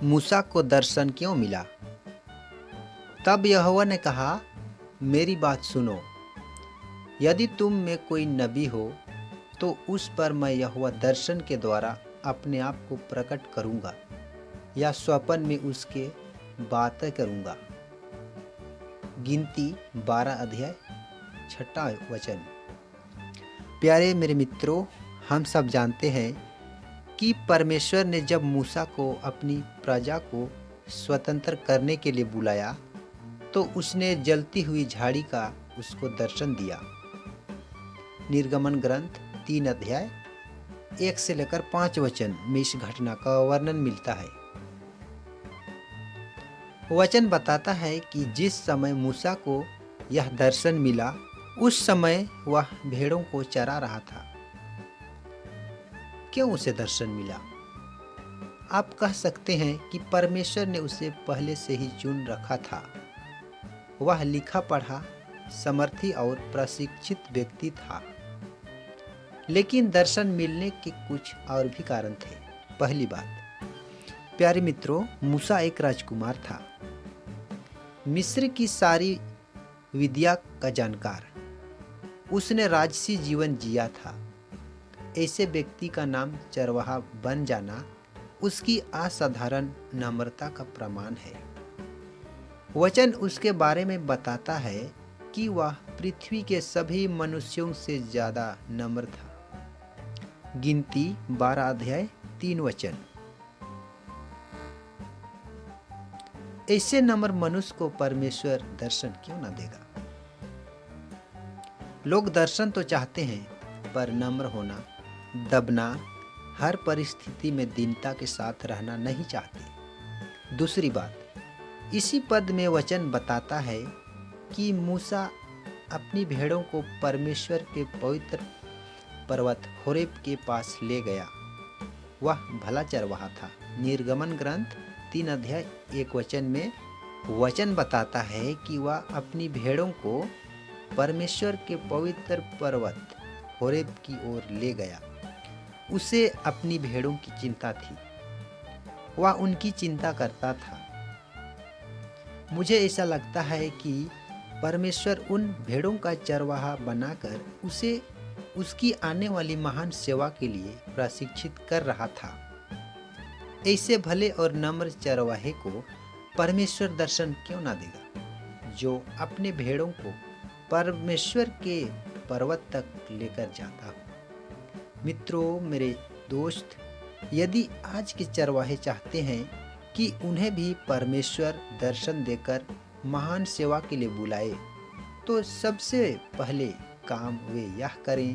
मूसा को दर्शन क्यों मिला? तब यहोवा ने कहा, मेरी बात सुनो। यदि तुम में कोई नबी हो तो उस पर मैं यहोवा दर्शन के द्वारा अपने आप को प्रकट करूंगा या स्वप्न में उसके बातें करूंगा। गिनती 12 अध्याय 6 वचन। प्यारे मेरे मित्रों, हम सब जानते हैं कि परमेश्वर ने जब मूसा को अपनी प्रजा को स्वतंत्र करने के लिए बुलाया तो उसने जलती हुई झाड़ी का उसको दर्शन दिया। निर्गमन ग्रंथ 3 अध्याय 1 से लेकर 5 वचन में इस घटना का वर्णन मिलता है। वचन बताता है कि जिस समय मूसा को यह दर्शन मिला उस समय वह भेड़ों को चरा रहा था। क्यों उसे दर्शन मिला? आप कह सकते हैं कि परमेश्वर ने उसे पहले से ही चुन रखा था। वह लिखा पढ़ा, समर्थी और प्रशिक्षित व्यक्ति था। लेकिन दर्शन मिलने के कुछ और भी कारण थे। पहली बात, प्यारे मित्रों, मूसा एक राजकुमार था, मिस्र की सारी विद्या का जानकार। उसने राजसी जीवन जिया था। ऐसे व्यक्ति का नाम चरवाहा बन जाना उसकी असाधारण नम्रता का प्रमाण है। वचन उसके बारे में बताता है कि वह पृथ्वी के सभी मनुष्यों से ज्यादा नम्र था। गिनती 12 अध्याय 3 वचन। ऐसे नम्र मनुष्य को परमेश्वर दर्शन क्यों न देगा? लोग दर्शन तो चाहते हैं, पर नम्र होना, दबना, हर परिस्थिति में दीनता के साथ रहना नहीं चाहते। दूसरी बात, इसी पद में वचन बताता है कि मूसा अपनी भेड़ों को परमेश्वर के पवित्र पर्वत होरेब के पास ले गया। वह भला चरवाहा था। निर्गमन ग्रंथ 3 अध्याय 1 वचन में वचन बताता है कि वह अपनी भेड़ों को परमेश्वर के पवित्र पर्वत होरेब की ओर ले गया। उसे अपनी भेड़ों की चिंता थी। वह उनकी चिंता करता था। मुझे ऐसा लगता है कि परमेश्वर उन भेड़ों का चरवाहा बनाकर उसे उसकी आने वाली महान सेवा के लिए प्रशिक्षित कर रहा था। ऐसे भले और नम्र चरवाहे को परमेश्वर दर्शन क्यों ना देगा, जो अपने भेड़ों को परमेश्वर के पर्वत तक लेकर जाता हो। मित्रों, मेरे दोस्त, यदि आज के चरवाहे चाहते हैं कि उन्हें भी परमेश्वर दर्शन देकर महान सेवा के लिए बुलाए, तो सबसे पहले काम वे यह करें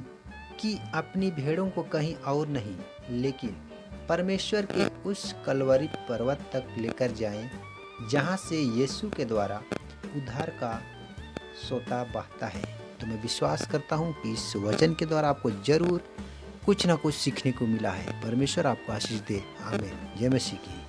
कि अपनी भेड़ों को कहीं और नहीं, लेकिन परमेश्वर के उस कलवरी पर्वत तक लेकर जाएं, जहां से यीशु के द्वारा उद्धार का सोता बहता है। तो मैं विश्वास करता हूं कि इस वचन के द्वारा आपको जरूर कुछ ना कुछ सीखने को मिला है। परमेश्वर आपको आशीष दे। आमीन। जय मसीह की।